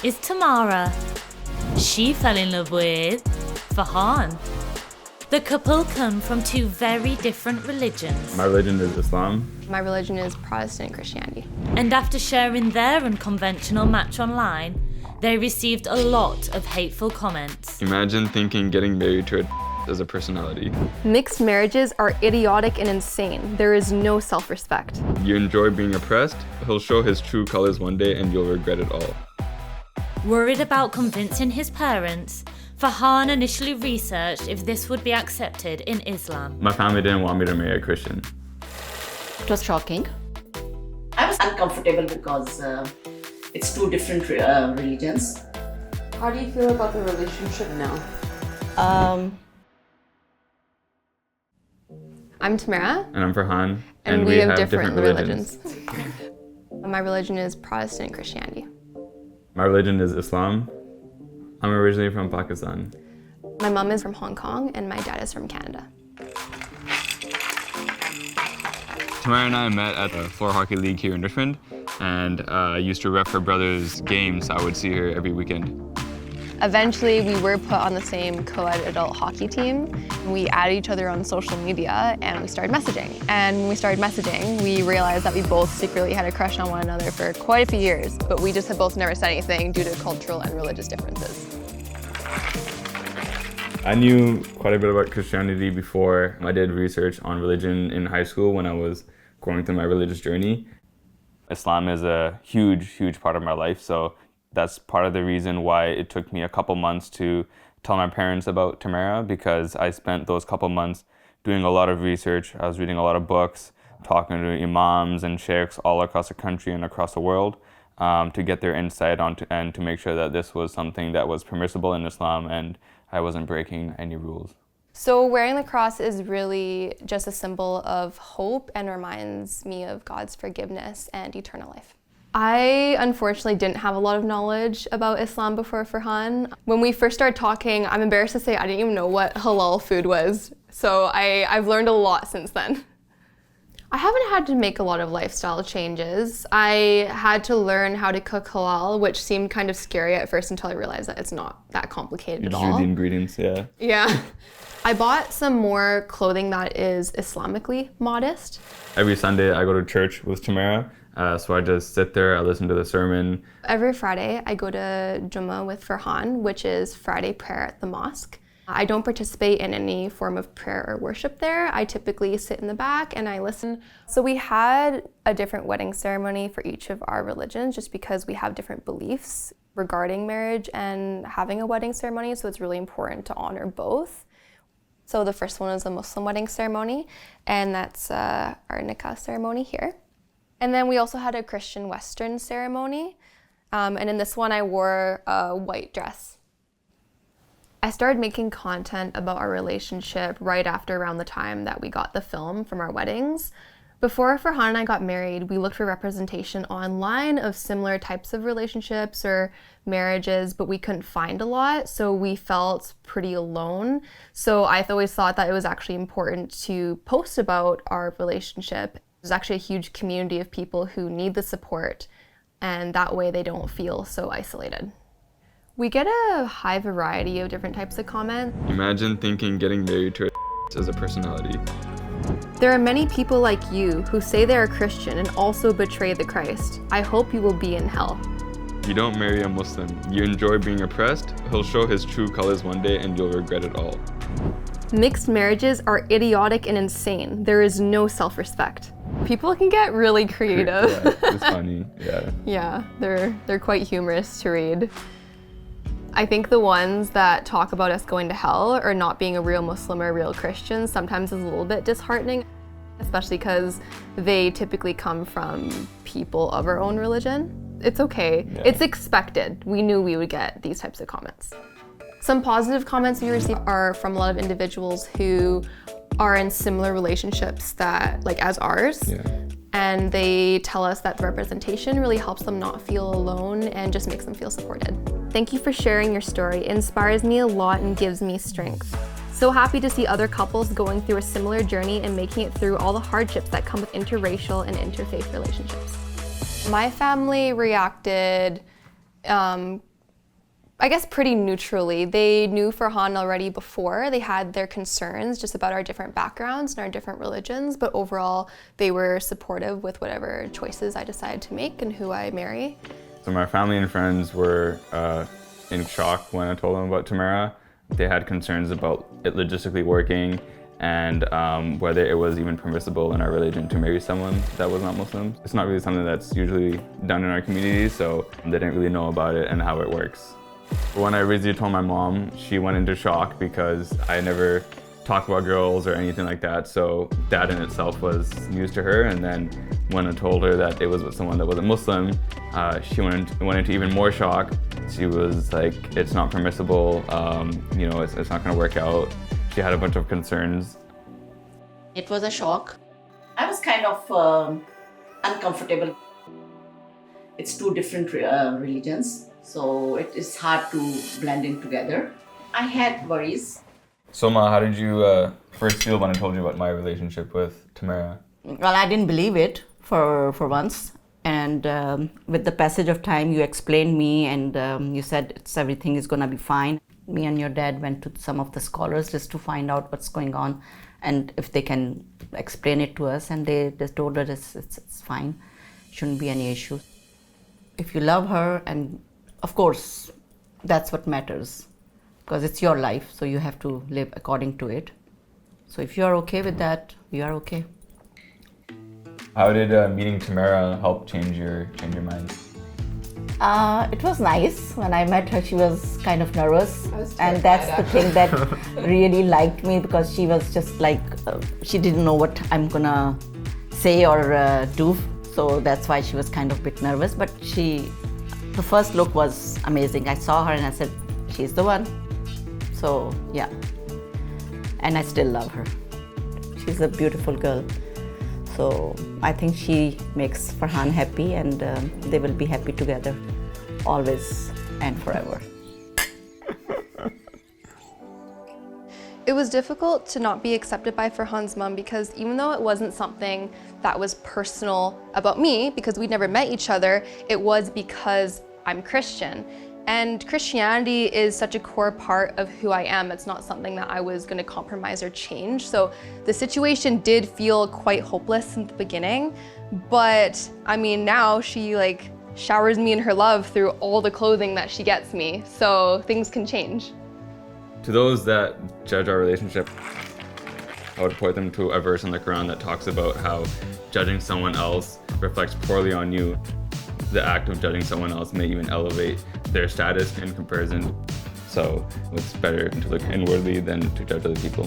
is Tamara. She fell in love with Farhan. The couple come from two very different religions. My religion is Islam. My religion is Protestant Christianity. And after sharing their unconventional match online, they received a lot of hateful comments. Imagine thinking getting married to as a personality. Mixed marriages are idiotic and insane. There is no self-respect. You enjoy being oppressed? He'll show his true colors one day and you'll regret it all. Worried about convincing his parents, Farhan initially researched if this would be accepted in Islam. My family didn't want me to marry a Christian. It was shocking. I was uncomfortable because it's two different religions. How do you feel about the relationship now? I'm Tamara. And I'm Farhan. And we have different religions. My religion is Protestant Christianity. My religion is Islam. I'm originally from Pakistan. My mom is from Hong Kong and my dad is from Canada. Tamara and I met at the floor hockey league here in Richmond, and I used to ref her brother's games, so I would see her every weekend. Eventually, we were put on the same co-ed adult hockey team. We added each other on social media and we started messaging. And when we started messaging, we realized that we both secretly had a crush on one another for quite a few years, but we just had both never said anything due to cultural and religious differences. I knew quite a bit about Christianity before I did research on religion in high school when I was going through my religious journey. Islam is a huge, huge part of my life, so that's part of the reason why it took me a couple months to tell my parents about Tamara, because I spent those couple months doing a lot of research. I was reading a lot of books, talking to imams and sheikhs all across the country and across the world to get their insight on and to make sure that this was something that was permissible in Islam and I wasn't breaking any rules. So wearing the cross is really just a symbol of hope and reminds me of God's forgiveness and eternal life. I unfortunately didn't have a lot of knowledge about Islam before Farhan. When we first started talking, I'm embarrassed to say I didn't even know what halal food was. So I've learned a lot since then. I haven't had to make a lot of lifestyle changes. I had to learn how to cook halal, which seemed kind of scary at first until I realized that it's not that complicated at all. You do the ingredients, yeah. Yeah. I bought some more clothing that is Islamically modest. Every Sunday I go to church with Tamara. So I just sit there, I listen to the sermon. Every Friday, I go to Jummah with Farhan, which is Friday prayer at the mosque. I don't participate in any form of prayer or worship there. I typically sit in the back and I listen. So we had a different wedding ceremony for each of our religions just because we have different beliefs regarding marriage and having a wedding ceremony, so it's really important to honor both. So the first one is a Muslim wedding ceremony, and that's our nikah ceremony here. And then we also had a Christian Western ceremony. And in this one, I wore a white dress. I started making content about our relationship right after around the time that we got the film from our weddings. Before Farhan and I got married, we looked for representation online of similar types of relationships or marriages, but we couldn't find a lot, so we felt pretty alone. So I always thought that it was actually important to post about our relationship. There's actually a huge community of people who need the support, and that way they don't feel so isolated. We get a high variety of different types of comments. Imagine thinking getting married to as a personality. There are many people like you who say they are Christian and also betray the Christ. I hope you will be in hell. You don't marry a Muslim. You enjoy being oppressed. He'll show his true colors one day and you'll regret it all. Mixed marriages are idiotic and insane. There is no self-respect. People can get really creative. Yeah, it's funny, yeah. Yeah, they're quite humorous to read. I think the ones that talk about us going to hell or not being a real Muslim or a real Christian sometimes is a little bit disheartening, especially because they typically come from people of our own religion. It's okay. Yeah. It's expected. We knew we would get these types of comments. Some positive comments we receive are from a lot of individuals who are in similar relationships as ours. Yeah. And they tell us that the representation really helps them not feel alone and just makes them feel supported. Thank you for sharing your story. It inspires me a lot and gives me strength. So happy to see other couples going through a similar journey and making it through all the hardships that come with interracial and interfaith relationships. My family reacted I guess pretty neutrally. They knew Farhan already before. They had their concerns just about our different backgrounds and our different religions, but overall they were supportive with whatever choices I decided to make and who I marry. So my family and friends were in shock when I told them about Tamara. They had concerns about it logistically working and whether it was even permissible in our religion to marry someone that was not Muslim. It's not really something that's usually done in our community, so they didn't really know about it and how it works. When I originally told my mom, she went into shock because I never talked about girls or anything like that, so that in itself was news to her. And then when I told her that it was with someone that wasn't Muslim, she went into even more shock. She was like, it's not permissible, it's not gonna work out. She had a bunch of concerns. It was a shock. I was kind of uncomfortable. It's two different religions, so it is hard to blend in together. I had worries. Soma, how did you first feel when I told you about my relationship with Tamara? Well, I didn't believe it for once. And with the passage of time, you explained me and you said everything is gonna be fine. Me and your dad went to some of the scholars just to find out what's going on and if they can explain it to us. And they just told us it's fine, shouldn't be any issue. If you love her, and of course, that's what matters. Because it's your life, so you have to live according to it. So if you are okay with that, you are okay. How did meeting Tamara help change your mind? It was nice. When I met her, she was kind of nervous. And that's the thing that really liked me, because she was just like, she didn't know what I'm gonna say or do. So that's why she was kind of a bit nervous. But the first look was amazing. I saw her and I said, she's the one. So yeah, and I still love her. She's a beautiful girl. So I think she makes Farhan happy, and they will be happy together, always and forever. It was difficult to not be accepted by Farhan's mom, because even though it wasn't something that was personal about me, because we'd never met each other, it was because I'm Christian. And Christianity is such a core part of who I am. It's not something that I was gonna compromise or change. So the situation did feel quite hopeless in the beginning, but I mean, now she showers me in her love through all the clothing that she gets me. So things can change. To those that judge our relationship, I would point them to a verse in the Quran that talks about how judging someone else reflects poorly on you. The act of judging someone else may even elevate their status in comparison. So it's better to look inwardly than to judge other people.